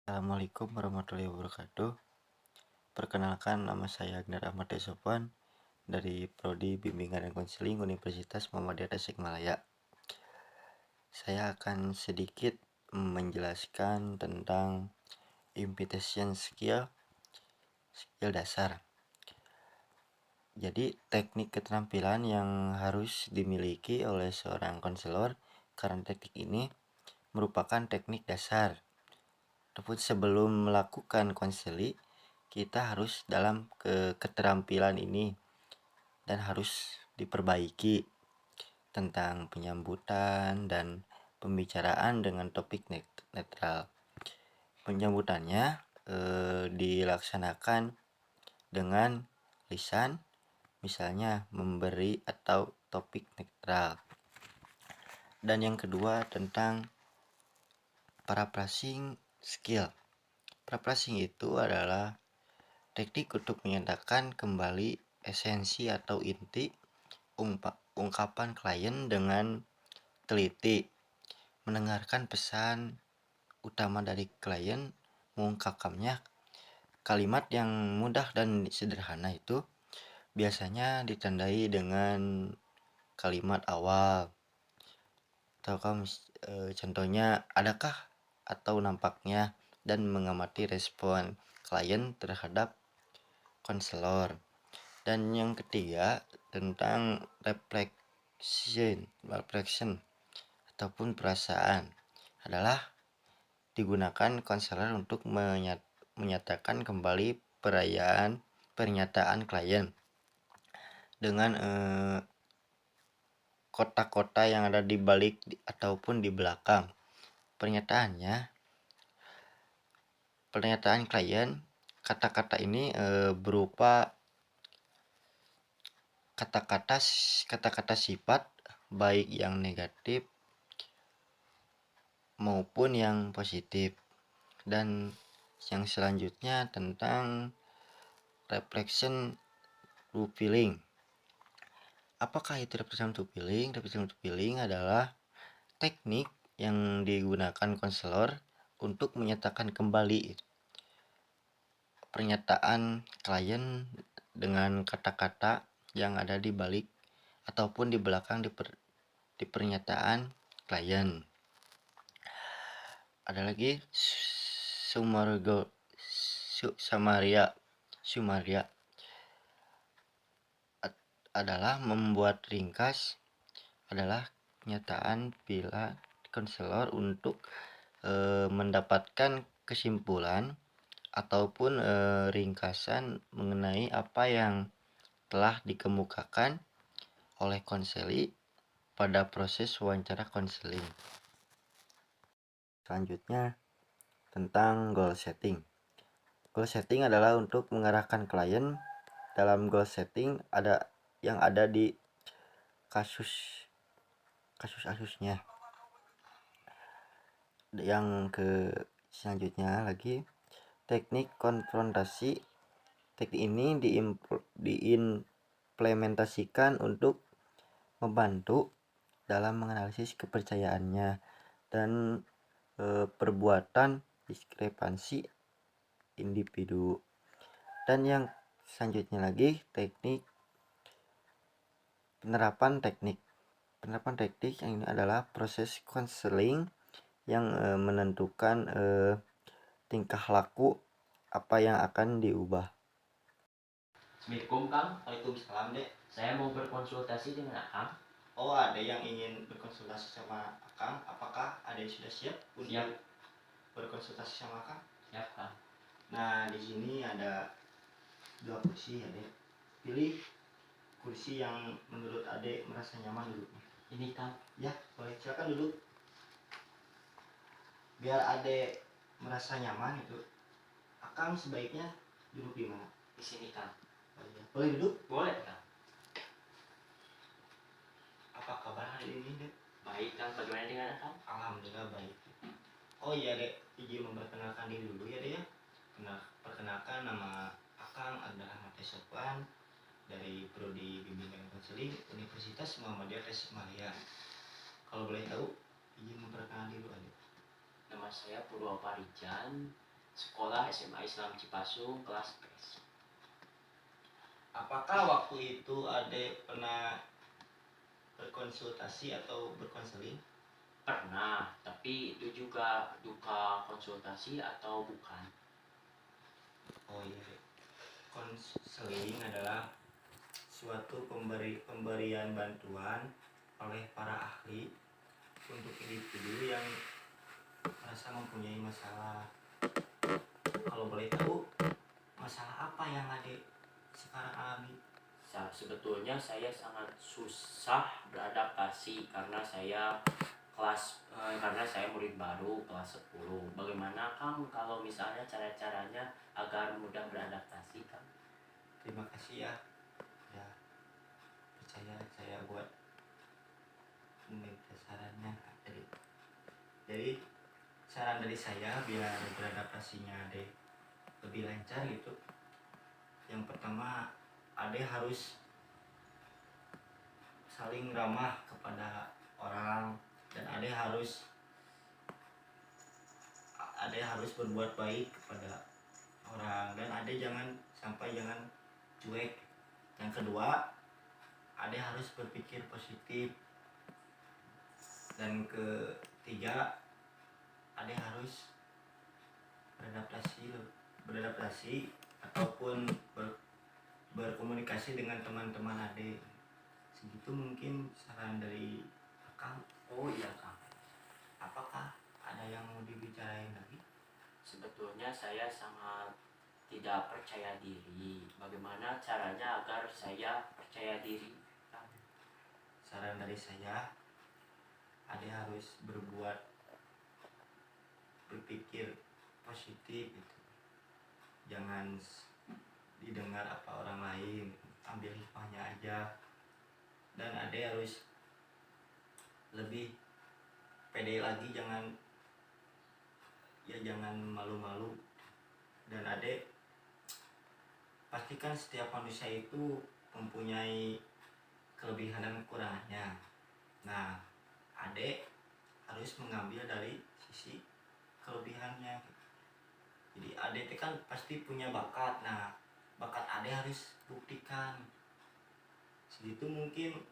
Assalamualaikum warahmatullahi wabarakatuh. Perkenalkan, nama saya Agner Ahmad Sofwan dari Prodi Bimbingan dan Konseling Universitas Muhammadiyah Tasikmalaya. Saya akan sedikit menjelaskan tentang invitation skill dasar. Jadi, teknik keterampilan yang harus dimiliki oleh seorang konselor karena teknik ini merupakan teknik dasar. Ataupun sebelum melakukan konseling, kita harus dalam keterampilan ini dan harus diperbaiki tentang penyambutan dan pembicaraan dengan topik netral. Penyambutannya dilaksanakan dengan lisan, misalnya memberi atau topik netral. Dan yang kedua tentang paraphrasing skill. Paraphrasing itu adalah teknik untuk menyatakan kembali esensi atau inti ungkapan klien dengan teliti, mendengarkan pesan utama dari klien, mengungkapkannya. Kalimat yang mudah dan sederhana itu biasanya ditandai dengan kalimat awal. Atau contohnya adakah atau nampaknya, dan mengamati respon klien terhadap konselor. Dan yang ketiga tentang reflection ataupun perasaan adalah digunakan konselor untuk menyatakan kembali pernyataan klien dengan kotak-kotak yang ada di balik ataupun di belakang pernyataan klien. Kata-kata ini berupa kata-kata sifat baik yang negatif maupun yang positif. Dan yang selanjutnya tentang reflection to feeling. Apakah itu reflection to feeling? Reflection to feeling adalah teknik yang digunakan konselor untuk menyatakan kembali pernyataan klien dengan kata-kata yang ada di balik ataupun di belakang di pernyataan klien. Ada lagi sumaria adalah membuat ringkas, adalah kenyataan bila konselor untuk mendapatkan kesimpulan ataupun ringkasan mengenai apa yang telah dikemukakan oleh konseling pada proses wawancara konseling. Selanjutnya tentang goal setting. Goal setting adalah untuk mengarahkan klien. Dalam goal setting ada di kasusnya. Yang selanjutnya lagi teknik konfrontasi. Teknik ini diimplementasikan untuk membantu dalam menganalisis kepercayaannya dan perbuatan diskrepansi individu. Dan yang selanjutnya lagi teknik penerapan teknik yang ini adalah proses konseling yang menentukan tingkah laku apa yang akan diubah. Assalamualaikum Kang. Waalaikumsalam Dek. Saya mau berkonsultasi dengan Akang. Oh, ada yang ingin berkonsultasi sama Akang. Apakah ada yang sudah siap untuk berkonsultasi sama Akang? Siap Kang. Nah, di sini ada 2 kursi ya Dek. Pilih kursi yang menurut Adek merasa nyaman duduknya. Ini Kang. Ya, boleh, silakan duduk. Biar Adek merasa nyaman itu, Akang sebaiknya duduk di mana? Di sini Kang. Oh, iya. Boleh duduk? Boleh Kang. Apa kabar hari ini Dek? Baik Kang, bagaimana dengan Akang? Alhamdulillah baik. Oh iya Dek, izin memperkenalkan diri dulu ya Dek ya. Perkenalkan, nama Akang Agner Ahmad Sofwan dari Prodi Bimbingan dan Konseling Universitas Muhammadiyah Tasikmalaya. Kalau boleh tahu, izin memperkenalkan dulu Adek. Nama saya Purwaparijan. Sekolah SMA Islam Cipasung kelas PS. Apakah waktu itu Ade pernah berkonsultasi atau berkonseling? Pernah, tapi itu juga duka konsultasi atau bukan? Oh iya, Dek. Konseling adalah suatu pemberian bantuan oleh para ahli untuk individu yang merasa mempunyai masalah. Kalau boleh tahu, masalah apa yang Ade sekarang alami? Sebetulnya saya sangat susah beradaptasi karena saya murid baru kelas 10. Bagaimana Kang kalau misalnya cara-caranya agar mudah beradaptasi Kang? Terima kasih ya. Ya, percaya saya buat meminta sarannya. Jadi saran dari saya biar beradaptasinya Ade lebih lancar gitu. Yang pertama, Ade harus saling ramah kepada orang dan Ade harus berbuat baik kepada orang dan Ade jangan cuek. Yang kedua, Ade harus berpikir positif. Dan ketiga, Ade harus beradaptasi ataupun berkomunikasi dengan teman-teman Ade. Segitu mungkin saran dari Akang. Oh iya Kang, Apakah ada yang mau dibicarain lagi? sebetulnya saya sangat tidak percaya diri. Bagaimana caranya agar saya percaya diri Kang? Saran dari saya, Ade harus berpikir positif gitu. Jangan didengar apa orang lain, ambil hikmahnya aja. Dan Ade harus lebih pede lagi, jangan malu-malu. Dan Ade pastikan setiap manusia itu mempunyai kelebihan dan kekurangannya. Nah, Ade harus mengambil dari sisi kelebihannya. Jadi Ade kan pasti punya bakat. Nah, bakat Ade harus buktikan. Segitu mungkin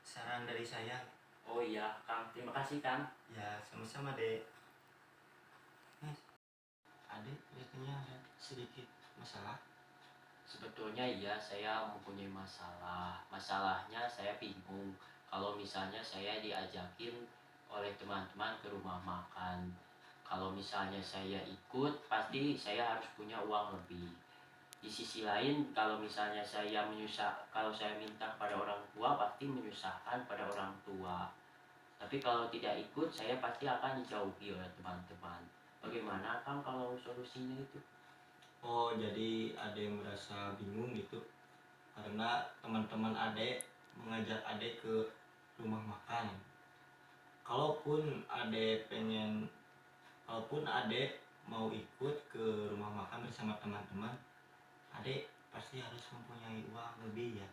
saran dari saya. Oh iya Kang, terima kasih Kang. Ya, sama-sama Dek. Ade kelihatannya ada sedikit masalah. Sebetulnya iya, saya mempunyai masalah. Masalahnya saya bingung kalau misalnya saya diajakin oleh teman-teman ke rumah makan. Kalau misalnya saya ikut, pasti saya harus punya uang lebih. Di sisi lain, kalau misalnya kalau saya minta kepada orang tua, pasti menyusahkan pada orang tua. Tapi kalau tidak ikut, saya pasti akan dijauhi oleh teman-teman. Bagaimana Kang kalau solusinya itu? Oh, jadi Ade merasa bingung gitu karena teman-teman Ade mengajak Ade ke rumah makan. Kalaupun Ade mau ikut ke rumah makan bersama teman-teman, Ade pasti harus mempunyai uang lebih ya.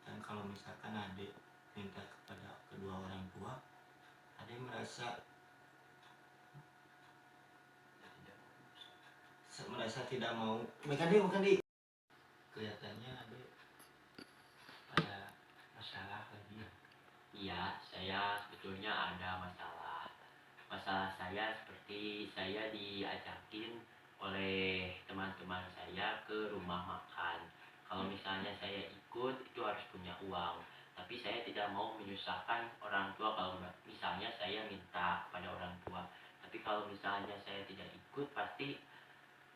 Dan kalau misalkan Ade minta kepada kedua orang tua, Ade merasa tidak mau. Bukan di. Kelihatannya Ade ada masalah lagi ya. Iya, saya sebetulnya ada masalah. Masalah saya seperti saya diajakin oleh teman-teman saya ke rumah makan. Kalau misalnya saya ikut, itu harus punya uang. Tapi saya tidak mau menyusahkan orang tua kalau misalnya saya minta kepada orang tua. Tapi kalau misalnya saya tidak ikut, pasti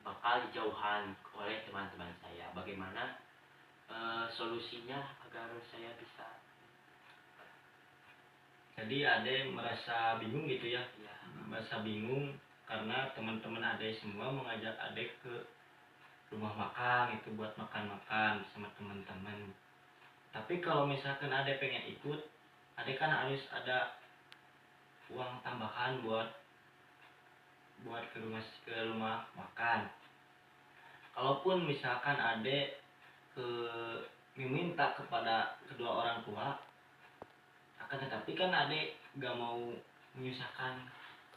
bakal dijauhan oleh teman-teman saya. Bagaimana solusinya agar saya bisa? Jadi Ade merasa bingung gitu ya. Ya, Merasa bingung karena teman-teman Ade semua mengajak Ade ke rumah makan itu buat makan-makan sama teman-teman. Tapi kalau misalkan Ade pengen ikut, Ade kan harus ada uang tambahan buat ke rumah makan. Kalaupun misalkan Ade meminta kepada kedua orang tua, akan tetapi kan Ade gak mau menyusahkan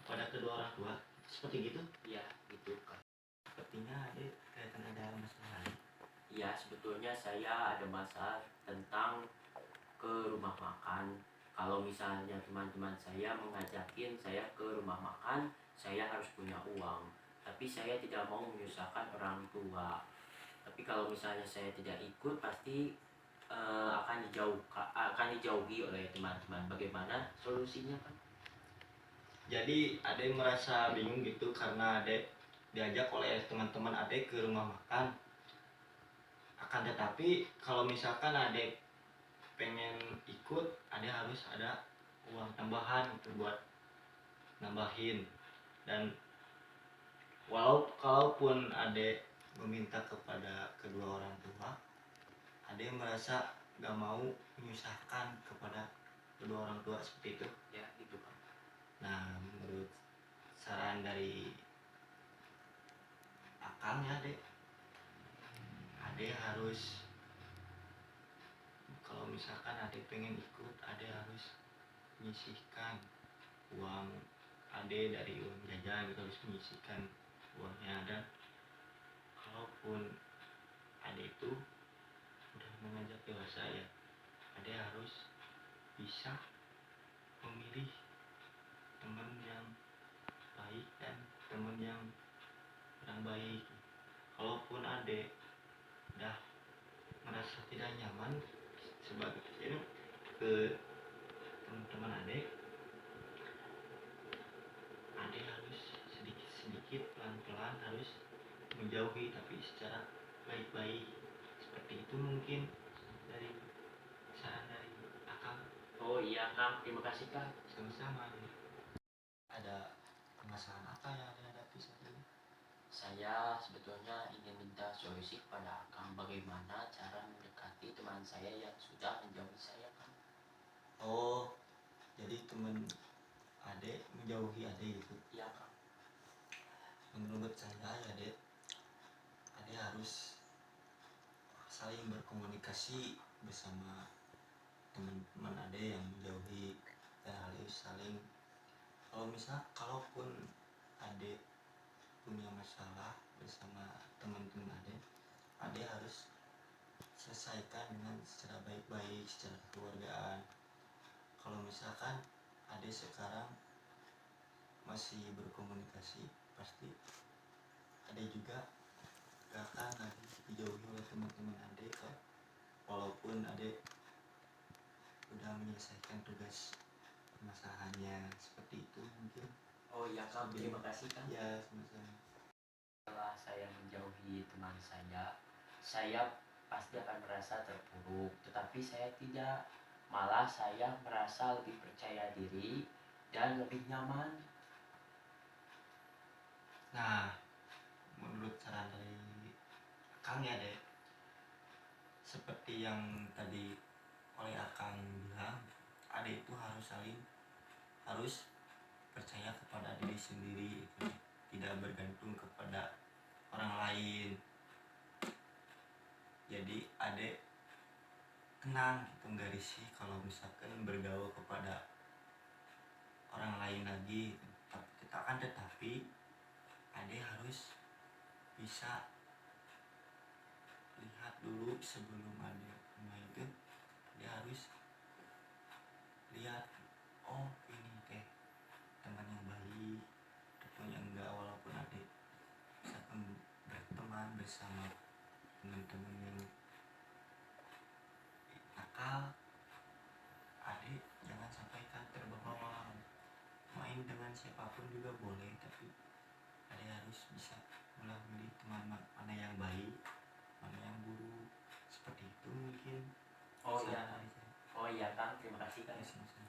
kepada kedua orang tua. seperti gitu. Iya gitu Kak. Sepertinya adek kelihatan ada masalah. Iya, sebetulnya saya ada masalah tentang ke rumah makan. Kalau misalnya teman-teman saya mengajakin saya ke rumah makan, saya harus punya uang. Tapi saya tidak mau menyusahkan orang tua. Tapi kalau misalnya saya tidak ikut, pasti akan dijauhi oleh teman-teman. Bagaimana solusinya kan? Jadi adek merasa bingung gitu karena adek diajak oleh teman-teman adek ke rumah makan. Akan tetapi kalau misalkan adek pengen ikut, adek harus ada uang tambahan gitu buat nambahin. Dan kalaupun adek meminta kepada kedua orang tua, adek merasa gak mau menyusahkan kepada kedua orang tua seperti itu. Ya gitu kan. Nah, menurut saran dari akang ya adek harus, kalau misalkan adek pengen ikut, adek harus menyisihkan uang adek dari uang jajan gitu, harus menyisihkan uangnya. Dan kalaupun adek itu udah menginjak dewasa ya, adek harus bisa memilih teman yang baik dan teman yang kurang baik. Kalaupun adek udah merasa tidak nyaman sebagai ke teman-teman adek harus sedikit-sedikit pelan-pelan harus menjauhi, tapi secara baik-baik. Seperti itu mungkin dari saran dari akang. Oh iya Kang, terima kasih Kang. Sama-sama. Ada permasalahan apa yang ada hadapi saat ini? Saya sebetulnya ingin minta solusi kepada Kang, bagaimana cara mendekati teman saya yang sudah menjauhi saya Kang. Oh, jadi teman adek menjauhi adek gitu. Iya Kang. Menurut saya ya adek harus saling berkomunikasi bersama teman-teman adek yang menjauhi, dan harus saling, kalaupun adek punya masalah bersama teman-teman adek harus selesaikan dengan secara baik-baik, secara kekeluargaan. Kalau misalkan adek sekarang masih berkomunikasi, pasti adek juga gak akan lagi dijauhi oleh teman-teman adek kok, walaupun adek udah menyelesaikan tugas permasalahannya. Seperti itu mungkin. Oh iya Kang, terima kasih Kang. Ya, sama-sama. Setelah saya menjauhi teman saya pasti akan merasa terpuruk. Tetapi saya tidak, malah saya merasa lebih percaya diri dan lebih nyaman. Nah, menurut saran dari Kang ya seperti yang tadi oleh Akang bilang, adek itu harus percaya kepada diri sendiri gitu. Tidak bergantung kepada orang lain. Jadi adek tenang gitu, nggak risih kalau misalkan bergaul kepada orang lain lagi. Tetapi adek harus bisa lihat dulu sebelum adek mulai itu. Dia harus lihat, oh ini teh teman yang baik ataupun yang enggak. Walaupun adek misalkan berteman bersama teman-teman yang nakal, adek jangan sampaikan terbawa. Main dengan siapapun juga boleh, tapi adek harus bisa memilih teman mana yang baik, mana yang buruk. Seperti itu mungkin. Oh iya Kang, terima kasih Kang. Ya, sama-sama.